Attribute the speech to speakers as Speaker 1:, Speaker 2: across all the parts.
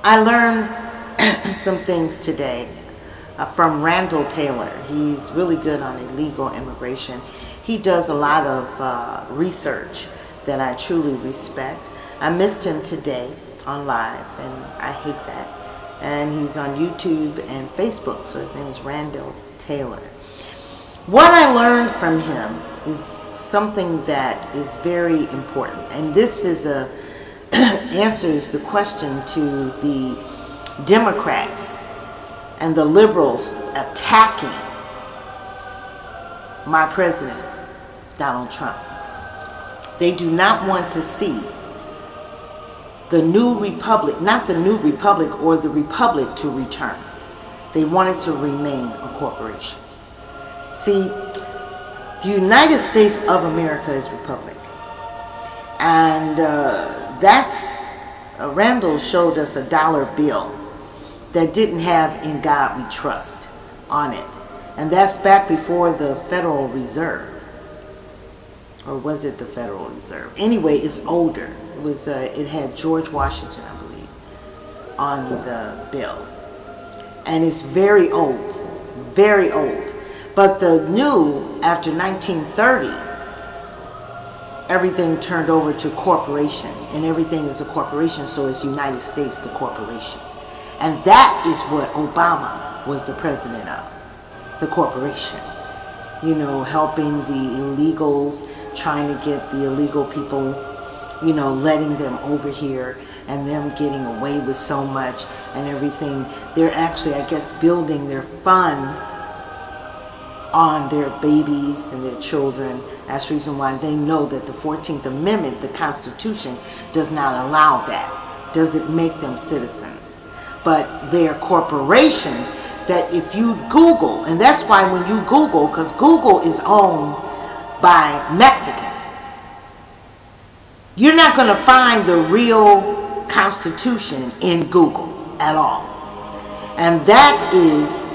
Speaker 1: I learned some things today from Randall Taylor. He's really good on illegal immigration. He does a lot of research that I truly respect. I missed him today on live, and I hate that. And he's on YouTube and Facebook, so his name is Randall Taylor. What I learned from him is something that is very important, and this is answers the question to the Democrats and the liberals attacking my president, Donald Trump. They do not want to see the new republic, not the new republic or the republic, to return. They want it to remain a corporation. See, the United States of America is republic. And Randall showed us a dollar bill that didn't have "In God We Trust" on it. And that's back before the Federal Reserve. Or was it the Federal Reserve? Anyway, it's older. It had George Washington, I believe, on the bill. And it's very old, very old. But the new, after 1930, everything turned over to corporation, and everything is a corporation, so it's United States, the corporation. And that is what Obama was the president of, the corporation. You know, helping the illegals, trying to get the illegal people, you know, letting them over here and them getting away with so much and everything. They're actually, I guess, building their funds on their babies and their children. That's the reason why they know that the 14th Amendment, the Constitution, does not allow that. Doesn't make them citizens. But they're a corporation that if you Google, and that's why when you Google, because Google is owned by Mexicans, you're not going to find the real Constitution in Google at all. And that is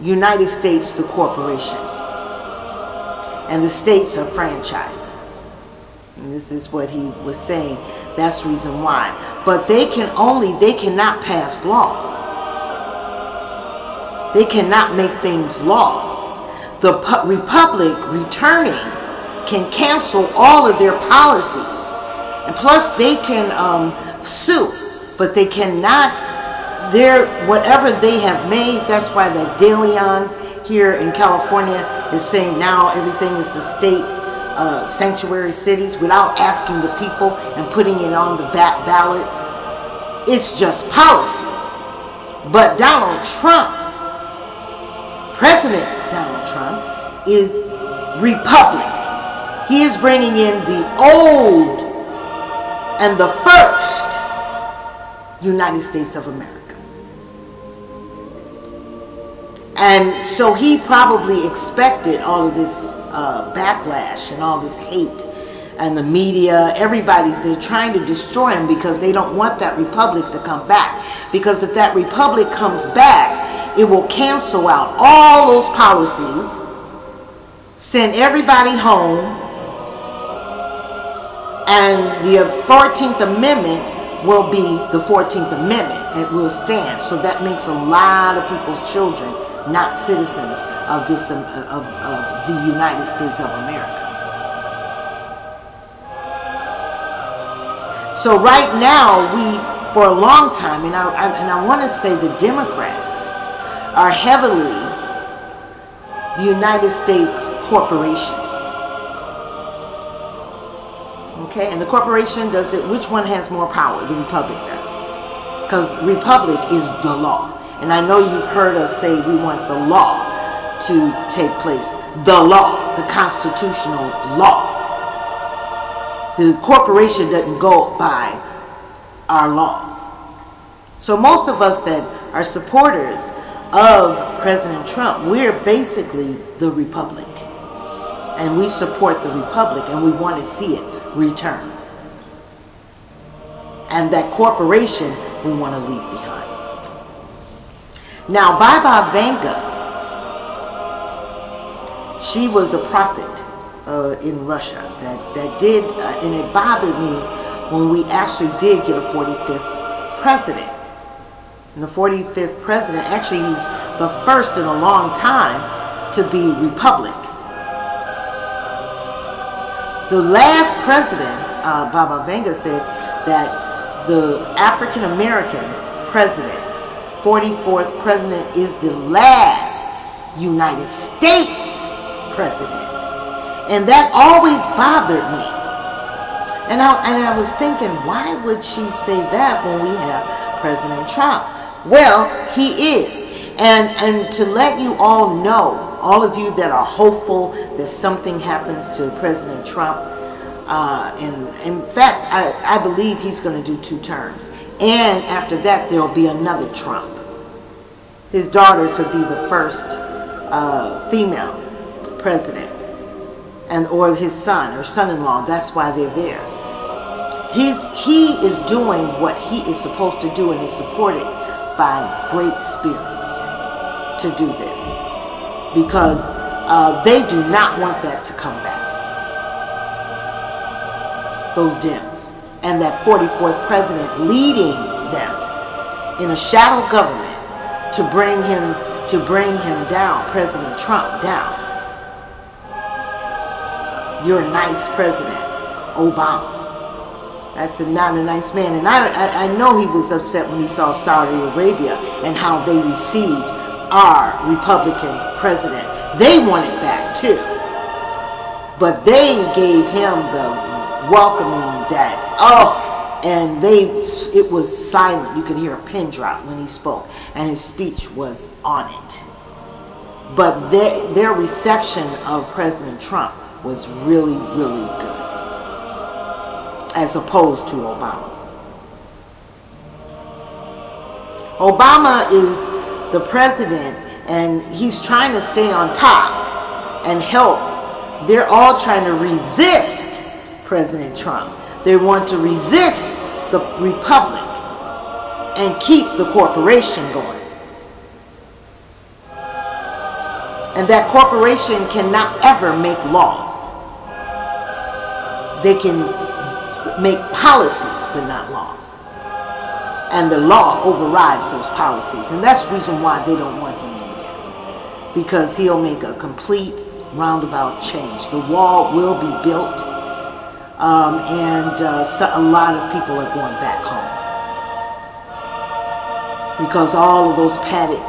Speaker 1: United States, the corporation. And the states are franchises. And this is what he was saying. That's the reason why. But they cannot pass laws. They cannot make things laws. The republic returning can cancel all of their policies. And plus they can sue, but they cannot, whatever they have made. That's why the De Leon here in California is saying now everything is the state sanctuary cities without asking the people and putting it on the ballots. It's just policy. But Donald Trump, President Donald Trump, is republic. He is bringing in the old and the first United States of America. And so he probably expected all of this backlash and all this hate, and the media, they're trying to destroy him because they don't want that republic to come back. Because if that republic comes back, it will cancel out all those policies, send everybody home, and the 14th Amendment will be the 14th Amendment. It will stand. So that makes a lot of people's children not citizens of the United States of America. So right now, for a long time, and I want to say the Democrats are heavily the United States corporation. Okay, and the corporation does it. Which one has more power? The republic does, because the republic is the law. And I know you've heard us say we want the law to take place. The law, the constitutional law. The corporation doesn't go by our laws. So most of us that are supporters of President Trump, we're basically the republic. And we support the republic, and we want to see it return. And that corporation we want to leave behind. Now, Baba Vanga, she was a prophet in Russia that did, and it bothered me when we actually did get a 45th president. And the 45th president, actually he's the first in a long time to be republic. The last president, Baba Vanga said that the African American president, 44th president, is the last United States president. And that always bothered me. And I was thinking, why would she say that when we have President Trump? Well, he is. And to let you all know, all of you that are hopeful that something happens to President Trump, and in fact, I believe he's going to do 2 terms. And after that, there will be another Trump. His daughter could be the first female president, or his son or son-in-law. That's why they're there. He is doing what he is supposed to do, and is supported by great spirits to do this, because they do not want that to come back, those Dems, and that 44th president leading them in a shadow government to bring him down, President Trump down. You're a nice president, Obama. That's not a nice man. And I know he was upset when he saw Saudi Arabia and how they received our Republican president. They want it back too. But they gave him the welcoming that, and it was silent. You could hear a pin drop when he spoke, and his speech was on it. But their reception of President Trump was really, really good, as opposed to Obama. Obama is the president, and he's trying to stay on top and help. They're all trying to resist President Trump. They want to resist the republic and keep the corporation going. And that corporation cannot ever make laws. They can make policies, but not laws. And the law overrides those policies. And that's the reason why they don't want him in there. Because he'll make a complete roundabout change. The wall will be built. So a lot of people are going back home. Because all of those padded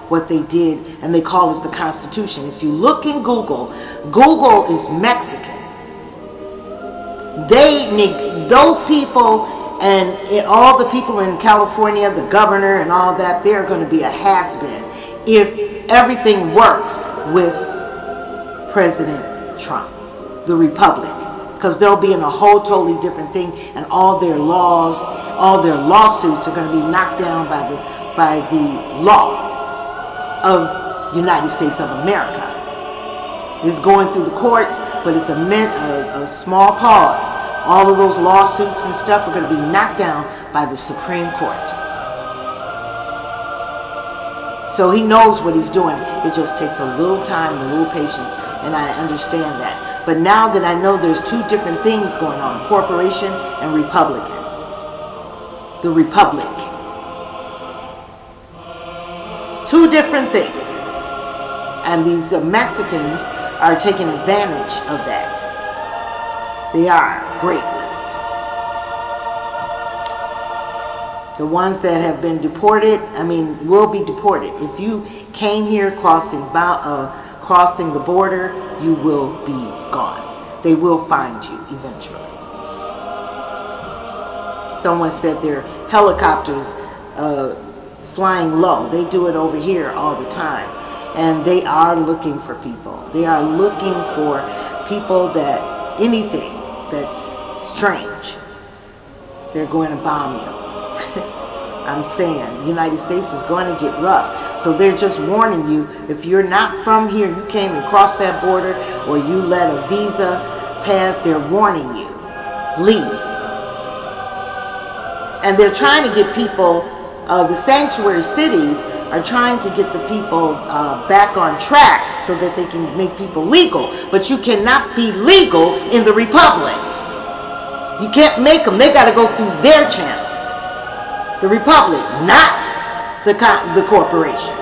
Speaker 1: what they did, and they call it the Constitution. If you look in Google, Google is Mexican. Those people and all the people in California, the governor and all that, they're going to be a has-been if everything works with President Trump, the Republic. Because they'll be in a whole totally different thing, and all their laws, all their lawsuits are going to be knocked down by the law of United States of America. It's going through the courts, but it's a small pause. All of those lawsuits and stuff are going to be knocked down by the Supreme Court. So he knows what he's doing. It just takes a little time and a little patience, and I understand that. But now that I know there's 2 different things going on, corporation and Republican. The Republic. 2 different things. And these Mexicans are taking advantage of that. They are greatly. The ones that have been deported, will be deported. If you came here crossing the border, you will be gone. They will find you eventually. Someone said their helicopters flying low. They do it over here all the time. And they are looking for people. They are looking for people anything that's strange. They're going to bomb you. I'm saying, the United States is going to get rough. So they're just warning you, if you're not from here, you came and crossed that border, or you let a visa pass, they're warning you, leave. And they're trying to get people, the sanctuary cities are trying to get the people back on track so that they can make people legal. But you cannot be legal in the Republic. You can't make them. They got to go through their channel. The Republic, not the corporation.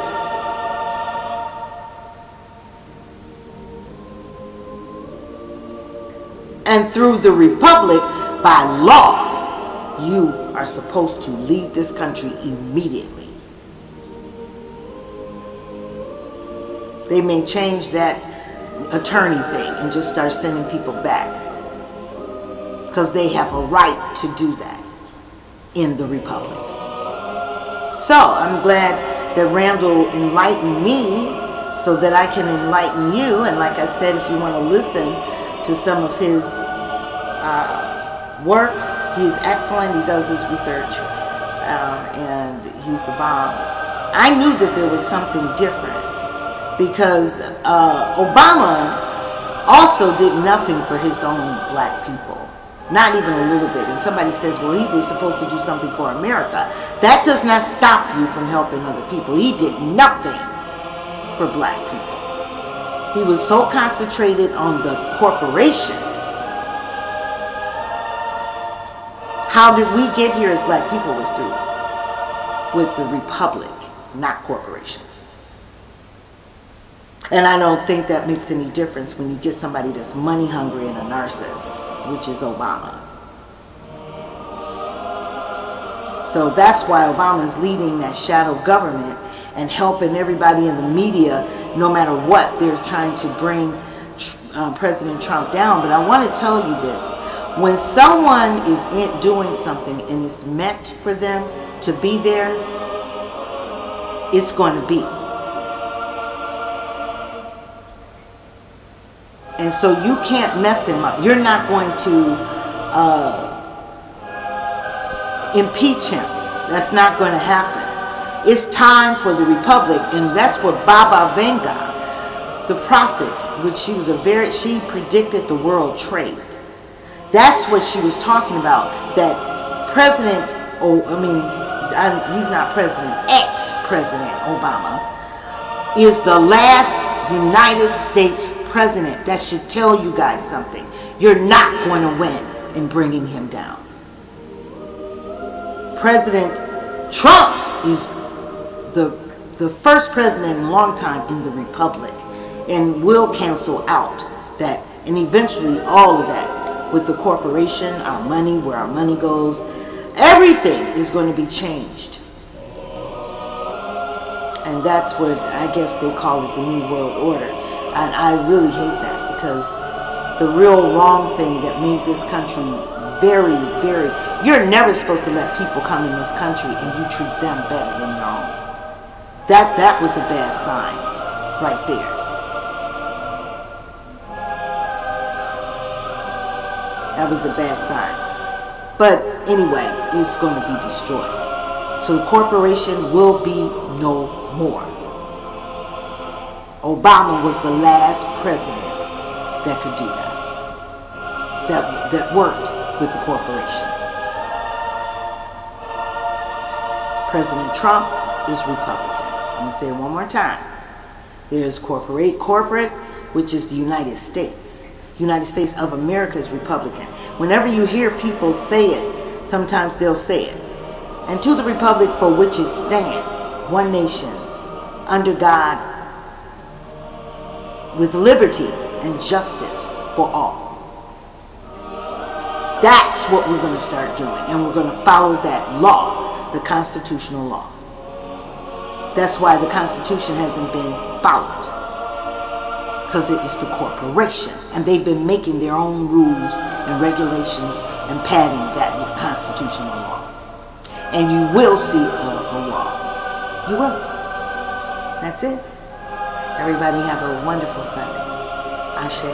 Speaker 1: And through the republic, by law, you are supposed to leave this country immediately. They may change that attorney thing and just start sending people back, because they have a right to do that in the republic. So I'm glad that Randall enlightened me so that I can enlighten you. And like I said, if you want to listen to some of his work, he's excellent. He does his research, and he's the bomb. I knew that there was something different, because Obama also did nothing for his own black people. Not even a little bit. And somebody says, well, he was supposed to do something for America. That does not stop you from helping other people. He did nothing for black people. He was so concentrated on the corporation. How did we get here as black people was through with the republic, not corporation. And I don't think that makes any difference when you get somebody that's money hungry and a narcissist, which is Obama. So that's why Obama is leading that shadow government and helping everybody in the media, no matter what, they're trying to bring President Trump down. But I want to tell you this. When someone is doing something and it's meant for them to be there, it's going to be. And so you can't mess him up. You're not going to impeach him. That's not going to happen. It's time for the republic, and that's what Baba Vanga, the prophet, which she predicted the world trade. That's what she was talking about. That President, he's not president, ex-president Obama is the last United States president. That should tell you guys something. You're not going to win in bringing him down. President Trump is the first president in a long time in the republic, and will cancel out that, and eventually all of that with the corporation, our money, where our money goes, everything is going to be changed. And that's what I guess they call it, the New World Order. And I really hate that, because the real wrong thing that made this country very, very, you're never supposed to let people come in this country and you treat them better than your own. That was a bad sign right there. That was a bad sign. But anyway, it's going to be destroyed. So the corporation will be no more. Obama was the last president that could do that. That worked with the corporation. President Trump is Republican. I'm going to say it one more time. There's corporate, which is the United States. United States of America is Republican. Whenever you hear people say it, sometimes they'll say it. And to the republic for which it stands, one nation, under God, with liberty and justice for all. That's what we're going to start doing. And we're going to follow that law, the constitutional law. That's why the Constitution hasn't been followed. Because it is the corporation. And they've been making their own rules and regulations and padding that constitutional law. And you will see a wall. You will. That's it. Everybody have a wonderful Sunday. Ashe.